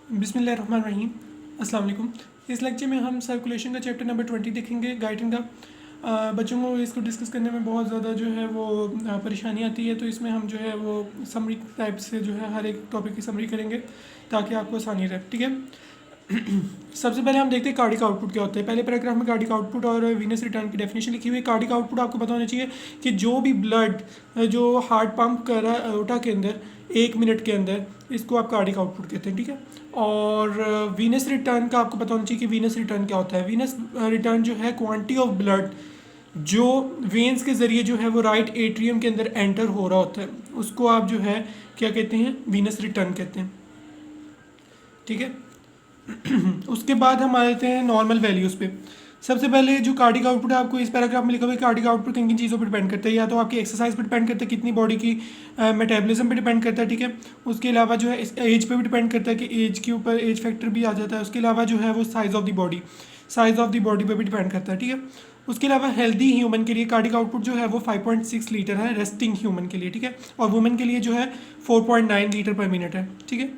बिस्मिल्लाहिर्रहमानिर्रहीम। अस्सलाम वालेकुम। इस लेक्चर में हम सर्कुलेशन का चैप्टर नंबर 20 देखेंगे, गाइडिंग का। बच्चों को इसको डिस्कस करने में बहुत ज़्यादा जो है वो परेशानी आती है, तो इसमें हम जो है वो समरी टाइप से जो है हर एक टॉपिक की समरी करेंगे ताकि आपको आसानी रहे। ठीक है। सबसे पहले हम देखते हैं कार्डिक आउटपुट क्या होता है। पहले पैराग्राफ में कार्डिक आउटपुट और वीनस रिटर्न की डेफिनेशन लिखी हुई है। कार्डिक आउटपुट आपको पता होना चाहिए कि जो भी ब्लड जो हार्ट पंप कर रहा है अयोटा के अंदर 1 मिनट के अंदर, इसको आप कार्डिक आउटपुट कहते हैं। ठीक है। और वीनस रिटर्न का आपको पता होना चाहिए कि वीनस रिटर्न क्या होता है। वीनस रिटर्न जो है क्वांटिटी ऑफ ब्लड जो वेंस के ज़रिए जो है वो राइट एट्रियम के अंदर एंटर हो रहा होता है, उसको आप जो है क्या कहते हैं, वीनस रिटर्न कहते हैं। ठीक है। उसके बाद हम आ जाते हैं नॉर्मल वैल्यूज़ पे। सबसे पहले जो कार्डिक आउटपुट है, आपको इस पैराग्राफ में लिखा हुआ है कार्डिक आउटपुट किन किन चीज़ों पर डिपेंड करता है। या तो आपकी एक्सरसाइज पर डिपेंड करता है, कितनी बॉडी की मेटाबॉलिज्म पे डिपेंड करता है। ठीक है। उसके अलावा जो है इस एज पे भी डिपेंड करता है कि एज के ऊपर एज फैक्टर भी आ जाता है। उसके अलावा जो है वो साइज़ ऑफ द बॉडी पे भी डिपेंड करता है। ठीक है। उसके अलावा हेल्दी ह्यूमन के लिए कार्डिक आउटपुट जो है वो 5.6 लीटर है रेस्टिंग ह्यूमन के लिए। ठीक है। और वुमेन के लिए जो है 4.9 लीटर पर मिनट है। ठीक है।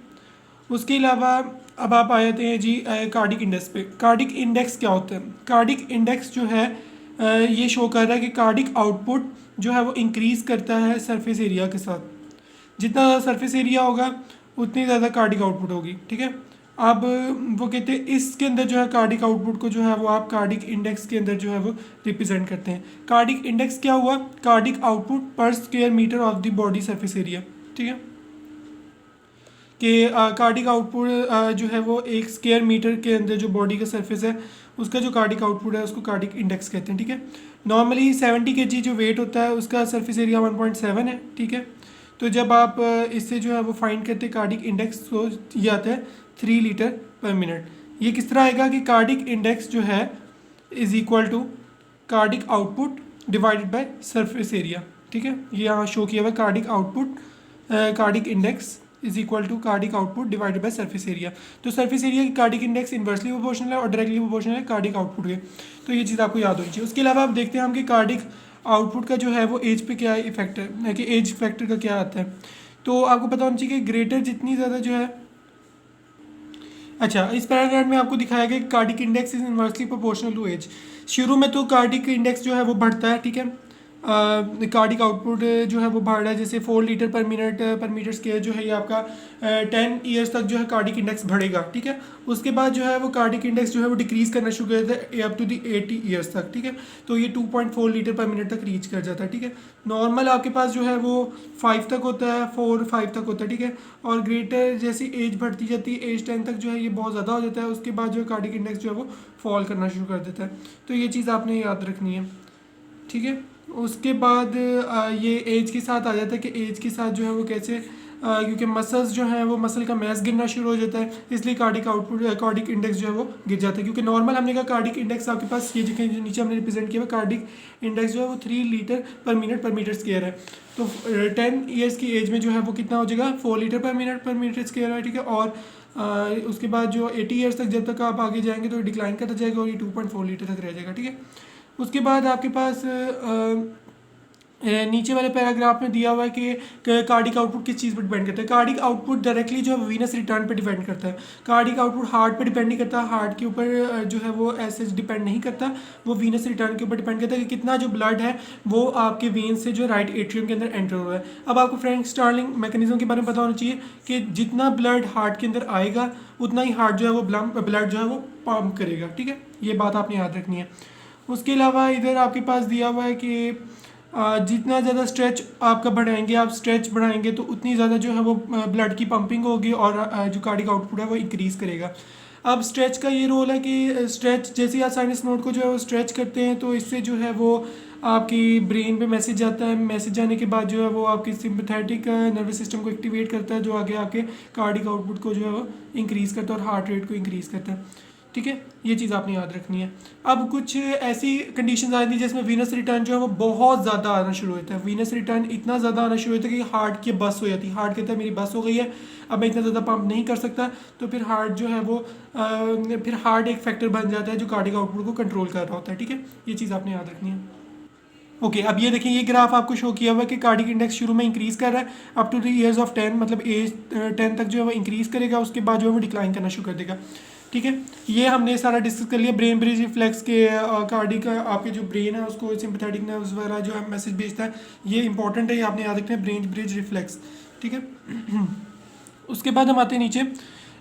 उसके अलावा अब आप आ जाते हैं जी कार्डिक इंडेक्स पे। कार्डिक इंडेक्स क्या होता है? कार्डिक इंडेक्स जो है ये शो कर रहा है कि कार्डिक आउटपुट जो है वो इंक्रीज़ करता है सरफेस एरिया के साथ। जितना ज़्यादा सरफेस एरिया होगा उतनी ज़्यादा कार्डिक आउटपुट होगी। ठीक है। अब वो कहते हैं इसके अंदर जो है कार्डिक आउटपुट को जो है वो आप कार्डिक इंडेक्स के अंदर जो है वो रिप्रेजेंट करते हैं। कार्डिक इंडेक्स क्या हुआ? कार्डिक आउटपुट पर square metre of the body surface area. ठीक है। कि कार्डिक आउटपुट जो है वो एक स्क्वायर मीटर के अंदर जो बॉडी का सरफेस है उसका जो कार्डिक आउटपुट है उसको कार्डिक इंडेक्स कहते हैं। ठीक है। नॉर्मली 70 kg जो वेट होता है उसका सरफेस एरिया 1.7 है। ठीक है। तो जब आप इससे जो है वो फाइंड करते हैं कार्डिक इंडेक्स, तो ये आता है 3 लीटर पर मिनट। ये किस तरह आएगा कि कार्डिक इंडेक्स जो है is equal to cardiac output divided by surface area. ठीक है। ये यहाँ शो किया हुआ cardiac output cardiac index is equal to cardiac output divided by surface area. तो सरफेस एरिया की कार्डिक इंडेक्स इन्वर्सली प्रोपोर्शनल है और डायरेक्टली प्रोपोर्शनल है कार्डिक आउटपुट के। तो ये चीज़ आपको याद होनी चाहिए। उसके अलावा आप देखते हैं हम कि कार्डिक आउटपुट का जो है वो एज पे क्या इफेक्ट है कि एज फैक्टर का क्या आता है। तो आपको पता होना चाहिए कि ग्रेटर जितनी ज़्यादा जो है, अच्छा इस पैराग्राफ में आपको दिखाया गया कि cardiac index is inversely proportional to age. शुरू में तो कार्डिक इंडेक्स जो है वो बढ़ता है। ठीक है। कार्डिक आउटपुट जो है वो बढ़ रहा है, जैसे 4 लीटर पर मीटर स्क्वायर जो है ये आपका 10 ईयर्स तक जो है कार्डिक इंडेक्स बढ़ेगा। ठीक है। उसके बाद जो है वो कार्डिक इंडेक्स जो है वो डिक्रीज करना शुरू कर देता है अप टू दी 80 ईयर्स तक। ठीक है। तो ये 2.4 लीटर पर मिनट तक रीच कर जाता है। ठीक है। नॉर्मल आपके पास जो है वो 5 तक होता है, 4-5 तक होता है। ठीक है। और ग्रेटर जैसी एज बढ़ती जाती है, एज 10 तक जो है ये बहुत ज़्यादा हो जाता है। उसके बाद जो है कार्डिक इंडेक्स जो है वो फॉल करना शुरू कर देता है। तो ये चीज़ आपने याद रखनी है। ठीक है। उसके बाद ये एज के साथ आ जाता है कि एज के साथ जो है वो कैसे क्योंकि मसल्स जो है वो मसल का मैस गिरना शुरू हो जाता है, इसलिए कार्डिक आउटपुट कार्डिक इंडेक्स जो है वो गिर जाता है। क्योंकि नॉर्मल हमने कहा कार्डिक इंडेक्स आपके पास ये जो नीचे हमने रिप्रेजेंट किया हुआ कार्डिक इंडेक्स जो है वो 3 लीटर पर मीटर स्क्वायर है। तो 10 ईयर्स की एज में जो है वो कितना हो जाएगा? 4 लीटर पर मीटर स्क्वायर है। ठीक है। और उसके बाद जो 80 ईयर्स तक जब तक आप आगे जाएंगे तो डिक्लाइन करता जाएगा और ये 2.4 लीटर तक रह जाएगा। ठीक है। उसके बाद आपके पास नीचे वाले पैराग्राफ में दिया हुआ है कि कार्डिक आउटपुट किस चीज़ पर डिपेंड करता है। कार्डिक आउटपुट डायरेक्टली जो है वीनस रिटर्न पे डिपेंड करता है। कार्डिक आउटपुट हार्ट पे डिपेंड नहीं करता, हार्ट के ऊपर जो है वो ऐसे डिपेंड नहीं करता, वो वीनस रिटर्न के ऊपर डिपेंड करता है कि कितना जो ब्लड है वो आपके वेन से जो राइट एट्रियम के अंदर एंटर हो रहा है। अब आपको फ्रैंक स्टार्लिंग मैकेनिज्म के बारे में पता होना चाहिए कि जितना ब्लड हार्ट के अंदर आएगा उतना ही हार्ट जो है वो ब्लड जो है वो पंप करेगा। ठीक है। ये बात आपने याद रखनी है। उसके अलावा इधर आपके पास दिया हुआ है कि जितना ज़्यादा स्ट्रेच आपका बढ़ाएंगे, आप स्ट्रेच बढ़ाएंगे तो उतनी ज़्यादा जो है वो ब्लड की पंपिंग होगी और जो कार्डिक आउटपुट है वो इंक्रीज़ करेगा। अब स्ट्रेच का ये रोल है कि स्ट्रेच जैसे ही आप साइनस नोड को जो है वो स्ट्रेच करते हैं तो इससे जो है वो आपकी ब्रेन पे मैसेज जाता है। मैसेज जाने के बाद जो है वो आपकी सिंपैथेटिक नर्वस सिस्टम को एक्टिवेट करता है, जो आगे आपके कार्डिक आउटपुट को जो है वो इंक्रीज़ करता है और हार्ट रेट को इंक्रीज़ करता है। ठीक है। ये चीज़ आपने याद रखनी है। अब कुछ ऐसी कंडीशंस आ जाती है जिसमें वीनस रिटर्न जो है वो बहुत ज़्यादा आना शुरू होता है। वीनस रिटर्न इतना ज़्यादा आना शुरू होता है कि हार्ट की बस हो जाती है। हार्ट कहता है मेरी बस हो गई है, अब मैं इतना ज़्यादा पंप नहीं कर सकता। तो फिर हार्ट जो है वो फिर हार्ट एक फैक्टर बन जाता है जो कार्डिक आउटपुट को कंट्रोल कर रहा होता है। ठीक है। ये चीज़ आपने याद रखनी है। ओके अब ये देखिए, ये ग्राफ आपको शो किया हुआ है कि कार्डिक इंडेक्स शुरू में इंक्रीज कर रहा है up to the years of 10, मतलब एज 10 तक जो है वो इंक्रीज करेगा, उसके बाद जो है वो डिक्लाइन करना शुरू कर देगा। ठीक है, ये हमने सारा डिस्कस कर लिया ब्रेन ब्रिज रिफ्लेक्स के। कार्डिक आपके जो ब्रेन है उसको सिंपैथेटिक नर्व्स वगैरह जो है मैसेज भेजता है, ये इंपॉर्टेंट है, ये आपने याद रखना है, ब्रेन ब्रिज रिफ्लेक्स। ठीक है उसके बाद हम आते हैं नीचे,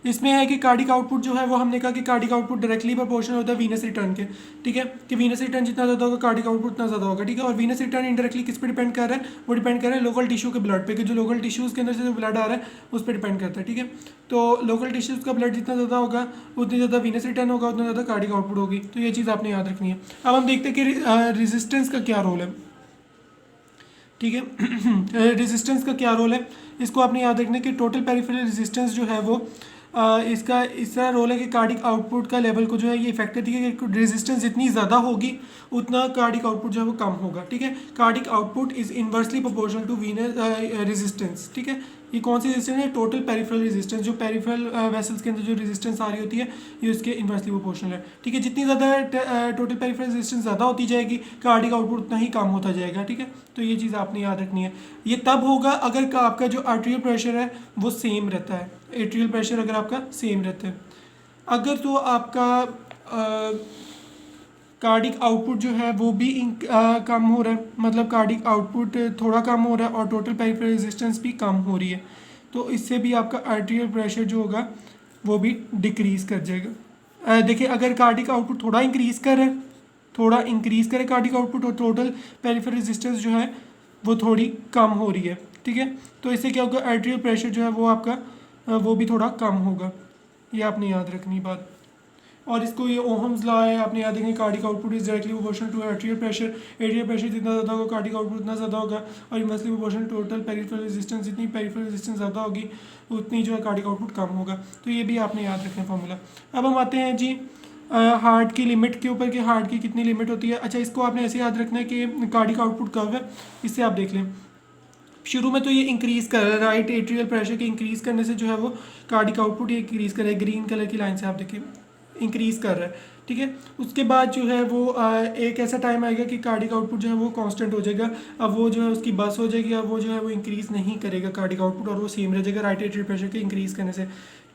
इसमें है कि कार्डिक आउटपुट जो है वो हमने कहा कि कार्डिक आउटपुट डायरेक्टली प्रोपोर्शनल होता है वीनस रिटर्न के। ठीक है, कि वीनस रिटर्न जितना ज़्यादा होगा कार्डिक आउटपुट उतना ज़्यादा होगा। ठीक है, और वीनस रिटर्न इनडायरेक्टली किस पे डिपेंड कर रहा है, वो डिपेंड कर रहा है लोकल टिश्यू के ब्लड पे, कि जो लोकल टिश्यूज़ के अंदर से जो ब्लड आ रहा है उस पर डिपेंड करता है। ठीक है, तो लोकल टिश्यूज़ का ब्लड जितना ज़्यादा होगा उतनी ज़्यादा वीनस रिटर्न होगा, उतना ज़्यादा कार्डिक आउटपुट होगी। तो ये चीज़ आपने याद रखनी है। अब हम देखते हैं कि रेजिस्टेंस का क्या रोल है। ठीक है रेजिस्टेंस का क्या रोल है, इसको आपने याद रखना है कि टोटल पेरिफेरल रेजिस्टेंस जो है वो इसका इस तरह रोल है कि कार्डिक आउटपुट का लेवल को जो है ये इफेक्ट करती है कि रेजिस्टेंस जितनी ज़्यादा होगी उतना कार्डिक आउटपुट जो है वो कम होगा। ठीक है, cardiac output is inversely proportional to venous resistance. ठीक है, ये कौन सी रेजिस्टेंस है, टोटल पेरिफेरल रेजिस्टेंस, जो पेरिफेरल वेसल्स के अंदर जो रेजिस्टेंस आ रही होती है ये उसके इनवर्सली प्रोपोर्शनल है। ठीक है, जितनी ज़्यादा टोटल पेरिफेरल रेजिस्टेंस ज़्यादा होती जाएगी कार्डिक आउटपुट उतना ही कम होता जाएगा। ठीक है, तो ये चीज़ आपने याद रखनी है। ये तब होगा अगर आपका जो आर्टेरियल प्रेशर है वो सेम रहता है, एट्रियल प्रेशर अगर आपका सेम रहता है। अगर तो आपका कार्डिक आउटपुट जो है वो भी कम हो रहा है, मतलब कार्डिक आउटपुट थोड़ा कम हो रहा है और टोटल पेरिफेरल रेजिस्टेंस भी कम हो रही है, तो इससे भी आपका आर्टेरियल प्रेशर जो होगा वो भी डिक्रीज़ कर जाएगा। देखिए अगर कार्डिक आउटपुट थोड़ा इंक्रीज़ करे, थोड़ा इंक्रीज़ करे कार्डिक आउटपुट, और टोटल पेरिफेरल रेजिस्टेंस जो है वो थोड़ी कम हो रही है। ठीक है, तो इससे क्या होगा, आर्टेरियल प्रेशर जो है वो आपका वो भी थोड़ा कम होगा। ये आपने याद रखनी बात। और इसको ये ओहम्स लॉ है, आपने याद रखनी, cardiac output is directly proportional to arterial pressure. Atrial pressure जितना ज़्यादा होगा कार्डिक आउटपुट उतना ज़्यादा होगा, और inversely proportional total peripheral resistance, जितनी पेरिफेरल रेजिस्टेंस ज़्यादा होगी उतनी जो है कार्डिक आउटपुट कम होगा। तो ये भी आपने याद रखना फार्मूला। अब हम आते हैं जी हार्ट की लिमिट के ऊपर, कि हार्ट की कितनी लिमिट होती है। अच्छा, इसको आपने ऐसे याद रखना है कि कार्डिक आउटपुट कर्व है, इससे आप देख लें शुरू में तो ये इंक्रीज़ कर रहा है, राइट एट्रियल प्रेशर के इंक्रीज़ करने से जो है वो कार्डिक आउटपुट ये इंक्रीज़ कर रहा है, ग्रीन कलर की लाइन से आप देखिए इंक्रीज़ कर रहा है। ठीक है, उसके बाद जो है वो एक ऐसा टाइम आएगा कि कार्डिक आउटपुट जो है वो कांस्टेंट हो जाएगा। अब वो जो है उसकी बस हो जाएगी, अब वो जो है वो इंक्रीज़ नहीं करेगा कार्डिक आउटपुट, और वो सेम रह जाएगा राइट एट्रियल प्रेशर के इंक्रीज़ करने से।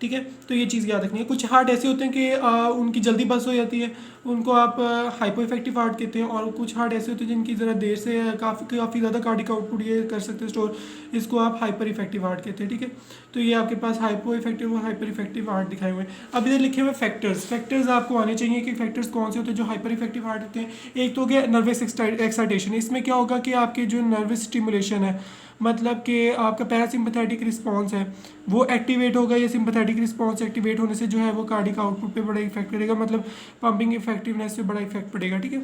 ठीक है, तो ये चीज़ याद रखनी है। कुछ हार्ट ऐसे होते हैं कि उनकी जल्दी बस हो जाती है, उनको आप हाइपो इफेक्टिव हार्ट कहते हैं, और कुछ हार्ट ऐसे होते हैं जिनकी ज़रा देर से काफ़ी ज़्यादा कार्डिक आउटपुट ये कर सकते हैं स्टोर, इसको आप हाइपर इफेक्टिव हार्ट कहते हैं। ठीक है, तो ये आपके पास हाइपो इफेक्टिव और हाइपर इफेक्टिव हार्ट दिखाए हुए हैं। अब इधर लिखे हुए फैक्टर्स आपको आने चाहिए कि फैक्टर्स कौन से होते हैं जो हाइपर इफेक्टिव हार्ट होते हैं। एक तो हो गया नर्वस एक्साइटेशन, इसमें क्या होगा कि आपके जो नर्वस स्टिमुलेशन है, मतलब कि आपका पैरासिम्पैथेटिक रिस्पांस है वो एक्टिवेट होगा, या सिंपैथेटिक रिस्पांस एक्टिवेट होने से जो है वो कार्डिक आउटपुट पे बड़ा इफेक्ट करेगा, मतलब पंपिंग इफेक्टिवनेस पे बड़ा इफेक्ट पड़ेगा। ठीक है,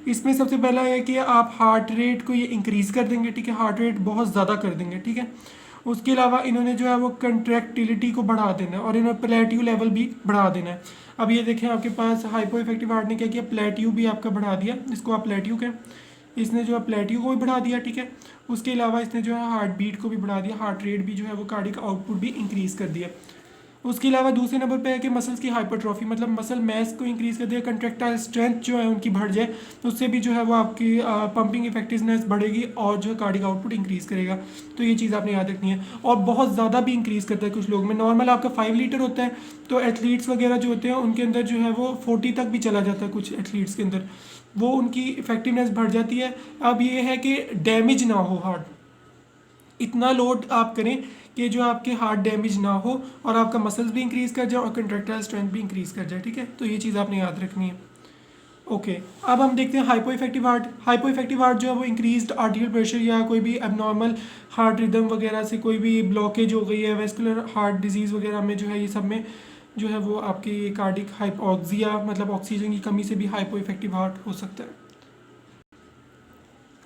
इसमें सबसे पहला है कि आप हार्ट रेट को ये इंक्रीज़ कर देंगे। ठीक है, हार्ट रेट बहुत ज़्यादा कर देंगे। ठीक है, उसके अलावा इन्होंने जो है वो कंट्रैक्टिलिटी को बढ़ा देना है, और इन्होंने प्लेट्यू लेवल भी बढ़ा देना है। अब ये देखें आपके पास हाइपो इफेक्टिव हार्ट ने क्या किया, प्लेट्यू भी आपका बढ़ा दिया, इसको आप प्लेट्यू कहें, इसने जो है प्लेट्यू को भी बढ़ा दिया। ठीक है, उसके अलावा इसने जो है हार्ट बीट को भी बढ़ा दिया, हार्ट रेट भी जो है वो कार्डिक आउटपुट भी इंक्रीज़ कर दिया। उसके अलावा दूसरे नंबर पे है कि मसल्स की हाइपरट्रॉफी, मतलब मसल मैस को इंक्रीज़ कर दिया, कंट्रैक्टाइल स्ट्रेंथ जो है उनकी बढ़ जाए, तो उससे भी जो है वो आपकी पंपिंग इफेक्टिवनेस बढ़ेगी और जो है कार्डिक आउटपुट इंक्रीज़ करेगा। तो ये चीज़ आपने याद रखनी है। और बहुत ज़्यादा भी इंक्रीज़ करता है कुछ लोग में, नॉर्मल आपका 5 लीटर होता है, तो एथलीट्स वगैरह जो होते हैं उनके अंदर जो है वो 40 तक भी चला जाता है, कुछ एथलीट्स के अंदर वो उनकी इफेक्टिवनेस बढ़ जाती है। अब ये है कि डैमेज ना हो हार्ट, इतना लोड आप करें कि जो आपके हार्ट डैमेज ना हो और आपका मसल्स भी इंक्रीज़ कर जाए और कंट्रैक्टाइल स्ट्रेंथ भी इंक्रीज़ कर जाए। ठीक है, तो ये चीज़ आपने याद रखनी है। ओके, अब हम देखते हैं hypo effective heart. Hypo effective heart जो है वो इंक्रीज्ड आर्टियल प्रेशर या कोई भी एबनॉर्मल हार्ट रिदम वगैरह से कोई भी ब्लॉकेज हो गई है, वेस्कुलर हार्ट डिजीज़ वगैरह में जो है ये सब में जो है वो आपकी कार्डिक हाइपोक्सिया, मतलब ऑक्सीजन की कमी से भी हाइपो इफेक्टिव हार्ट हो सकता है।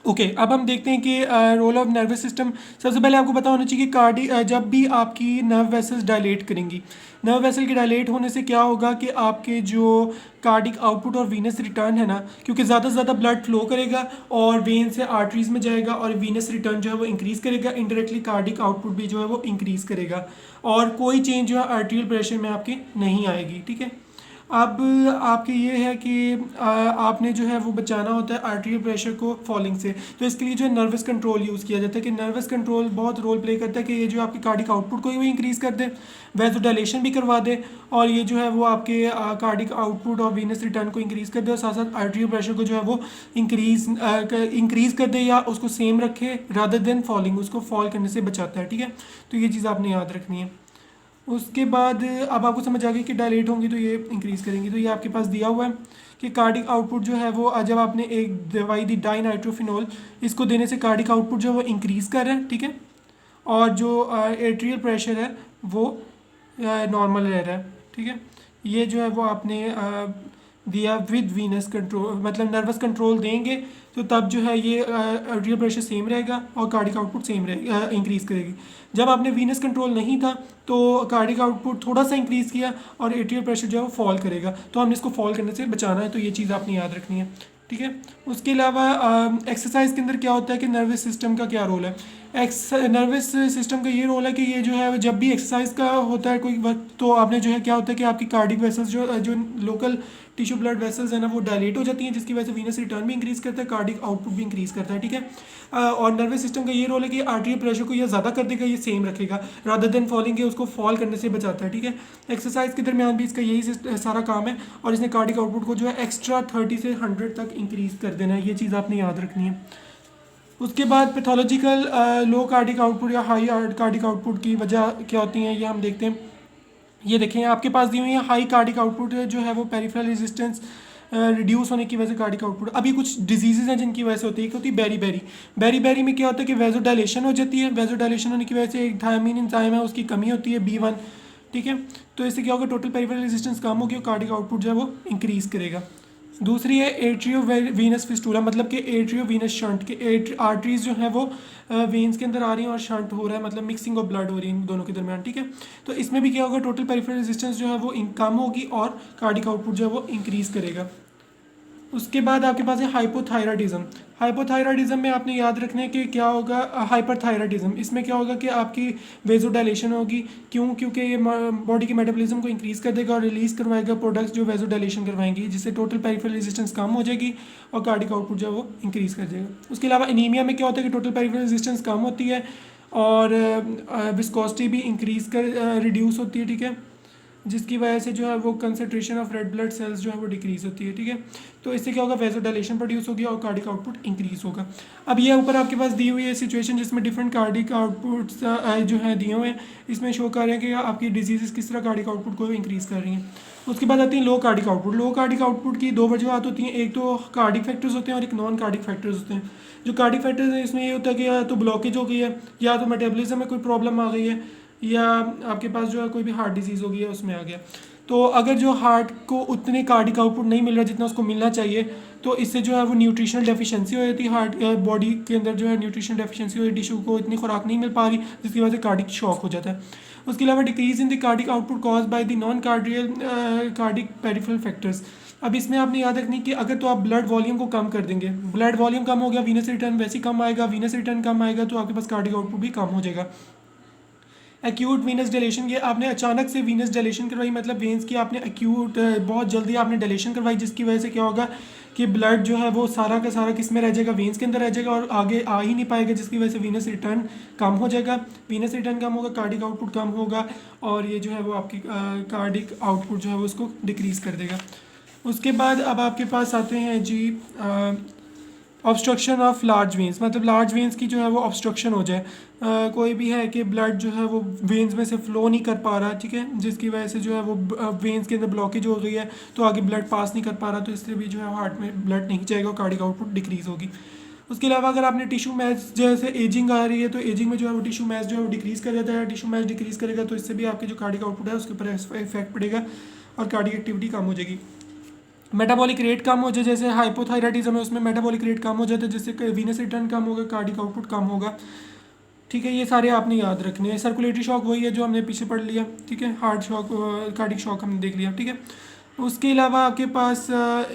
ओके, अब हम देखते हैं कि रोल ऑफ नर्वस सिस्टम। सबसे पहले आपको पता होना चाहिए कि जब भी आपकी नर्व वेसल्स डायलेट करेंगी, नर्व वेसल के डायलेट होने से क्या होगा कि आपके जो कार्डिक आउटपुट और वीनस रिटर्न है ना, क्योंकि ज़्यादा से ज़्यादा ब्लड फ्लो करेगा और वेन से आर्टरीज में जाएगा और वीनस रिटर्न जो है वो इंक्रीज़ करेगा, इनडायरेक्टली कार्डिक आउटपुट भी जो है वो इंक्रीज़ करेगा, और कोई चेंज जो है आर्टेरियल प्रेशर में आपके नहीं आएगी। ठीक है, अब आपके ये है कि आपने जो है वो बचाना होता है आर्टेरियल प्रेशर को फॉलिंग से। तो इसके लिए जो है नर्वस कंट्रोल यूज़ किया जाता है कि नर्वस कंट्रोल बहुत रोल प्ले करता है कि ये जो आपके कार्डिक आउटपुट को भी इंक्रीज़ कर दे, वैसोडाइलेशन भी करवा दे, और ये जो है वो आपके कार्डिक आउटपुट और वीनस रिटर्न को इंक्रीज़ कर दे, और साथ साथ आर्टेरियल प्रेशर को जो है वो इंक्रीज़ कर दे या उसको सेम रखे रादर देन फॉलिंग, उसको फॉल करने से बचाता है। ठीक है, तो ये चीज़ आपने याद रखनी है। उसके बाद अब आपको समझ आ गई कि डायलेट होंगी तो ये इंक्रीज़ करेंगी। तो ये आपके पास दिया हुआ है कि कार्डिक आउटपुट जो है वो जब आपने एक दवाई दी डाइनाइट्रोफिनॉल, इसको देने से कार्डिक आउटपुट जो है वो इंक्रीज़ कर रहा है। ठीक है, और जो एट्रियल प्रेशर है वो नॉर्मल रह रहा है। ठीक है, ये जो है वो आपने दिया विद वीनस कंट्रोल, मतलब नर्वस कंट्रोल देंगे तो तब जो है ये एट्रियल प्रेशर सेम रहेगा और कार्डिक आउटपुट सेम रहेगा, इंक्रीज़ करेगी। जब आपने वीनस कंट्रोल नहीं था तो कार्डिक आउटपुट थोड़ा सा इंक्रीज़ किया और एट्रियल प्रेशर जो है वो फॉल करेगा, तो हमने इसको फॉल करने से बचाना है। तो ये चीज़ आपने याद रखनी है। ठीक है, उसके अलावा एक्सरसाइज के अंदर क्या होता है कि नर्वस सिस्टम का क्या रोल है। नर्वस सिस्टम का ये रोल है कि ये जो है जब भी एक्सरसाइज का होता है कोई वक्त, तो आपने जो है क्या होता है कि आपकी कार्डिक वेसल्स जो लोकल टिश्यू ब्लड वेसल्स है ना वो डायलेट हो जाती हैं, जिसकी वजह से वीनस रिटर्न भी इंक्रीज़ करता है, कार्डिक आउटपुट भी इंक्रीज़ करता है। ठीक है, और नर्वस सिस्टम का ये रोल है कि आर्टेरियल प्रेशर को ये ज़्यादा कर देगा, ये सेम रखेगा रादर देन फॉलिंग के, उसको फॉल करने से बचाता है। ठीक है, एक्सरसाइज के दरमियान भी इसका यही सारा काम है, और इसने कार्डिक आउटपुट को जो है एक्स्ट्रा 30 से 100 तक इंक्रीज़ कर देना है। ये चीज़ आपने याद रखनी है। उसके बाद पैथोलॉजिकल लो कार्डिक आउटपुट या हाई कार्डिक आउटपुट की वजह क्या होती हैं, ये हम देखते हैं। ये देखें आपके पास दी हुई है हाई कार्डिक आउटपुट जो है वो पेरिफेरल रेजिस्टेंस रिड्यूस होने की वजह से कार्डिक आउटपुट। अभी कुछ डिजीजेज हैं जिनकी वजह से होती है, एक होती है बेरी में क्या होता है कि वेजोडाइलेशन हो जाती है, वेजोडाइलेशन होने की वजह से एक थायमीन एंजाइम है उसकी कमी होती है B1। ठीक है, तो इससे क्या होगा, टोटल पेरिफेरल रेजिस्टेंस कम होगी और कार्डिक आउटपुट जो है वो इंक्रीज़ करेगा। दूसरी है एट्रियो वीनस फिस्टूला, मतलब कि एट्रियो वीनस शंट के आर्टरीज जो है वो वेन्स के अंदर आ रही हैं और शंट हो रहा है, मतलब मिक्सिंग ऑफ ब्लड हो रही है इन दोनों के दरमियान। ठीक है, तो इसमें भी क्या होगा, टोटल पेरिफेरल रेजिस्टेंस जो है वो कम होगी और कार्डिक आउटपुट जो है वो इंक्रीज़ करेगा। उसके बाद आपके पास है हाइपोथायराइडिज्म में आपने याद रखना है कि क्या होगा, हाइपरथायराइडिज्म, इसमें क्या होगा कि आपकी वेजोडाइलेशन होगी। क्यों? क्योंकि ये बॉडी के मेटाबॉलिज्म को इंक्रीज़ कर देगा और रिलीज़ करवाएगा प्रोडक्ट्स जो वेजोडाइलेशन करवाएंगी, जिससे टोटल पेरिफेरल रेजिस्टेंस कम हो जाएगी और कार्डिक आउटपुट जो है वो इंक्रीज़ कर देगा। उसके अलावा एनीमिया में क्या होता है कि टोटल पेरिफेरल रेजिस्टेंस कम होती है और विस्कोसिटी भी इंक्रीज़ कर रिड्यूस होती है। ठीक है, जिसकी वजह से जो है वो concentration of red blood cells जो है वो डिक्रीज़ होती है। ठीक है, तो इससे क्या होगा, वेजोडाइलेशन प्रोड्यूस होगी और कार्डिक आउटपुट इंक्रीज़ होगा। अब ये ऊपर आपके पास दी हुई है सिचुएशन जिसमें डिफरेंट कार्डिक आउटपुट्स जो हैं दिए हुए हैं, इसमें शो कर रहे हैं कि आपकी डिजीज़ किस तरह कार्डिक आउटपुट को इंक्रीज़ कर रही हैं। उसके बाद आती है लो कार्डिक आउटपुट। लो कार्डिक आउटपुट की दो वजूहत होती हैं, एक तो कार्डिक फैक्टर्स होते हैं और एक नॉन कार्डिक फैक्टर्स होते हैं। जो कार्डिक फैक्टर्स हैं इसमें ये होता है कि या तो ब्लॉकेज हो गई है, या तो मेटाबॉलिज्म में कोई प्रॉब्लम आ गई है, या आपके पास जो है कोई भी हार्ट डिजीज़ हो गई है उसमें आ गया। तो अगर जो हार्ट को उतने कार्डिक आउटपुट नहीं मिल रहा जितना उसको मिलना चाहिए, तो इससे जो है वो न्यूट्रिशनल डेफिशिएंसी हो जाती है, हार्ट बॉडी के अंदर जो है न्यूट्रिशनल डेफिशिएंसी हो, टिश्यू को इतनी खुराक नहीं मिल पा रही, जिसकी वजह से कार्डिक शॉक हो जाता है। उसके अलावा decrease in the cardiac output cause by the non cardiac peripheral factors. अब इसमें आपने याद रखनी कि अगर तो आप ब्लड वॉल्यूम को कम कर देंगे, ब्लड वॉल्यूम कम हो गया, वीनस रिटर्न वैसे ही कम आएगा, वीनस रिटर्न कम आएगा तो आपके पास कार्डिक आउटपुट भी कम हो जाएगा। एक्यूट वीनस डायलेशन, ये आपने अचानक से वीनस डायलेशन करवाई, मतलब वेंस की आपने एक्यूट बहुत जल्दी आपने डायलेशन करवाई, जिसकी वजह से क्या होगा कि ब्लड जो है वो सारा का सारा किस में रह जाएगा, वेंस के अंदर रह जाएगा और आगे आ ही नहीं पाएगा, जिसकी वजह से वीनस रिटर्न कम हो जाएगा। वीनस रिटर्न कम होगा, कार्डिक आउटपुट कम होगा और ये जो है वो आपकी कार्डिक आउटपुट जो है वो उसको डिक्रीज़ कर देगा। उसके बाद अब आपके पास आते हैं जी ऑब्स्ट्रक्शन ऑफ लार्ज वेंस, मतलब लार्ज वेंस की जो है वो ऑब्स्ट्रक्शन हो जाए, कोई भी है कि ब्लड जो है वो वेंस में से फ़्लो नहीं कर पा रहा, ठीक है, जिसकी वजह से जो है वो वेंस के अंदर ब्लॉकेज हो गई है तो आगे ब्लड पास नहीं कर पा रहा, तो इससे भी जो है हार्ट में ब्लड नहीं जाएगा और कार्डिक आउटपुट डिक्रीज़ होगी। उसके अलावा अगर आपने टिश्यू मैच जैसे एजिंग आ रही है तो एजिंग में जो है वो टिश्यू मैच जो है वो डिक्रीज़ कर जाता है, टिश्यू मैच डिक्रीज़ करेगा तो इससे भी आपके जो कार्डिक आउटपुट है उसके ऊपर इफेक्ट पड़ेगा और कार्डिक एक्टिविटी कम हो जाएगी। मेटाबॉलिक रेट कम हो जाए, जैसे हाइपोथायराइडिज्म है उसमें मेटाबॉलिक रेट कम हो जाता है, जिससे वीनस रिटर्न कम होगा, कार्डिक आउटपुट कम होगा। ठीक है, ये सारे आपने याद रखने हैं। सर्कुलेटरी शॉक वही है जो हमने पीछे पढ़ लिया, ठीक है, हार्ट शॉक, कार्डिक शॉक हमने देख लिया, ठीक है। उसके अलावा आपके पास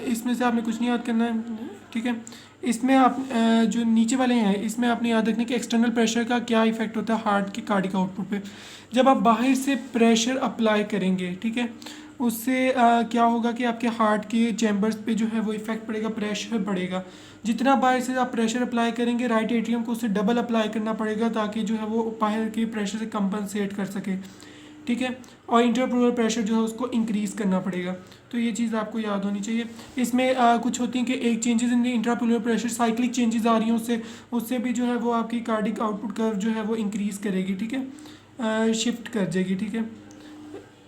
इसमें से आपने कुछ नहीं याद करना है, ठीक है। इसमें आप जो नीचे वाले हैं इसमें आपने याद रखना कि एक्सटर्नल प्रेशर का क्या इफेक्ट होता है हार्ट के कार्डिक आउटपुट पे। जब आप बाहर से प्रेशर अप्लाई करेंगे, ठीक है, उससे क्या होगा कि आपके हार्ट के चैम्बर्स पे जो है वो इफ़ेक्ट पड़ेगा, प्रेशर बढ़ेगा। जितना बाहर से आप प्रेशर अप्लाई करेंगे राइट एट्रियम को उससे डबल अप्लाई करना पड़ेगा ताकि जो है वो बाहर के प्रेशर से कंपनसेट कर सके, ठीक है। और इंट्राप्लूरल प्रेशर जो है उसको इंक्रीज़ करना पड़ेगा। तो ये चीज़ आपको याद होनी चाहिए। इसमें कुछ होती हैं कि एक changes in the intrapleural pressure, cyclic changes आ रही हैं उससे उससे भी जो है वो आपकी कार्डिक आउटपुट कर्व जो है वो इंक्रीज़ करेगी, ठीक है, शिफ्ट कर जाएगी, ठीक है।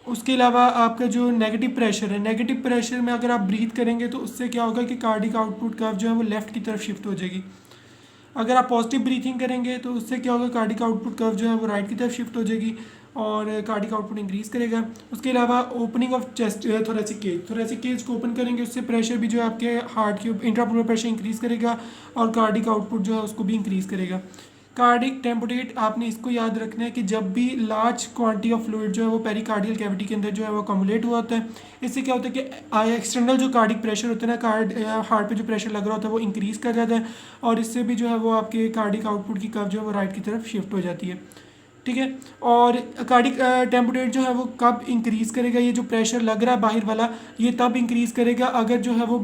उसके अलावा आपका जो नेगेटिव प्रेशर है, नेगेटिव प्रेशर में अगर आप ब्रीथ करेंगे तो उससे क्या होगा कि कार्डिक आउटपुट कर्व जो है वो लेफ़्ट की तरफ शिफ्ट हो जाएगी। अगर आप पॉजिटिव ब्रीथिंग करेंगे तो उससे क्या होगा, कार्डिक आउटपुट कर्व जो है वो राइट की तरफ शिफ्ट हो जाएगी और कार्डिक आउटपुट इंक्रीज़ करेगा। उसके अलावा opening of chest, thoracic cage को ओपन करेंगे उससे प्रेशर भी जो है आपके हार्ट के इंट्राप्लूरल प्रेशर इंक्रीज़ करेगा और कार्डिक आउटपुट जो है उसको भी इंक्रीज़ करेगा। कार्डिक टेम्पोरेट, आपने इसको याद रखना है कि जब भी लार्ज क्वांटिटी ऑफ फ्लूइड जो है वो पेरिकार्डियल कैविटी के अंदर जो है वो अकोमुलेट हुआ होता है, इससे क्या होता है कि एक्सटर्नल जो कार्डिक प्रेशर होता है ना, हार्ट पे जो प्रेशर लग रहा होता है वो इंक्रीज़ कर जाता है और इससे भी जो है वो आपके कार्डिक आउटपुट की कर्व जो है वो राइट की तरफ शिफ्ट हो जाती है, ठीक है। और कार्डिक टेम्पोरेट जो है वो कब इंक्रीज़ करेगा, ये जो प्रेशर लग रहा है बाहर वाला, ये तब इंक्रीज़ करेगा अगर जो है वो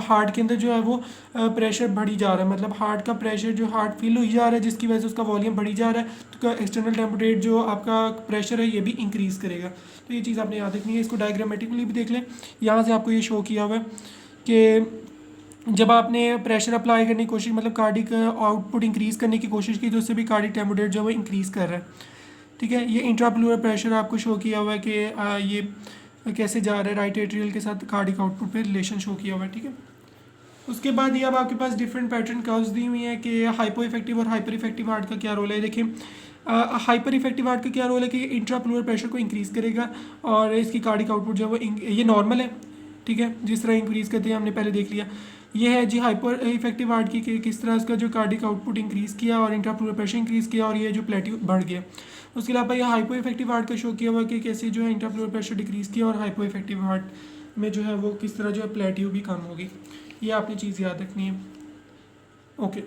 हार्ट के अंदर जो है वो प्रेशर बढ़ी जा रहा है, मतलब हार्ट का प्रेशर जो हार्ट फील हुई जा रहा है जिसकी वजह से उसका वॉल्यूम बढ़ी जा रहा है, तो एक्सटर्नल टेम्पोरेट जो आपका प्रेशर है ये भी इंक्रीज़ करेगा। तो ये चीज़ आपने याद रखनी है। इसको डायग्रामेटिकली भी देख लें, यहाँ से आपको ये शो किया हुआ है कि जब आपने प्रेशर अप्लाई करने की कोशिश, मतलब कार्डिक आउटपुट इंक्रीज़ करने की कोशिश की तो उससे भी कार्डिक टेम्पोरेट जो है वो इंक्रीज़ कर रहा है, ठीक है। ये इंट्राप्लूरल प्रेशर आपको शो किया हुआ है कि ये कैसे जा रहा है राइट एट्रियल के साथ कार्डिक आउटपुट पे रिलेशन शो किया हुआ है, ठीक है। उसके बाद ये अब आपके पास डिफरेंट पैटर्न कर्व्स दी हुई हैं कि हाइपो इफेक्टिव और हाइपर इफेक्टिव हार्ट का क्या रोल है। देखिए हाइपर इफेक्टिव हार्ट का क्या रोल है कि इंट्राप्लूरल प्रेशर को इंक्रीज़ करेगा और इसकी कार्डिक आउटपुट जो है वो ये नॉर्मल है, ठीक है, जिस तरह इंक्रीज़ करते हैं हमने पहले देख लिया। ये है जी हाइपर इफेक्टिव हार्ट की कि किस तरह उसका जो कार्डिक आउटपुट इंक्रीज़ किया और इंट्राप्लूरल प्रेशर इंक्रीज़ किया और ये जो प्लेट्यू बढ़ गया। उसके अलावा ये हाइपो इफेक्टिव हार्ट का शो किया हुआ कि कैसे जो है इंट्राप्लूरल प्रेशर डिक्रीज़ किया और हाइपो इफेक्टिव हार्ट में जो है वो किस तरह जो है प्लेट्यू भी कम होगी। ये आपने चीज़ याद रखनी है। ओके,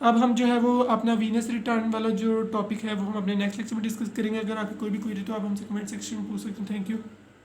अब हम जो है वो अपना वीनस रिटर्न वाला जो टॉपिक है वो हम अपने नेक्स्ट लेक्चर में डिस्कस करेंगे। अगर आपकी कोई भी क्वेरी तो आप हमसे कमेंट सेक्शन में पूछ सकते हैं। Thank you.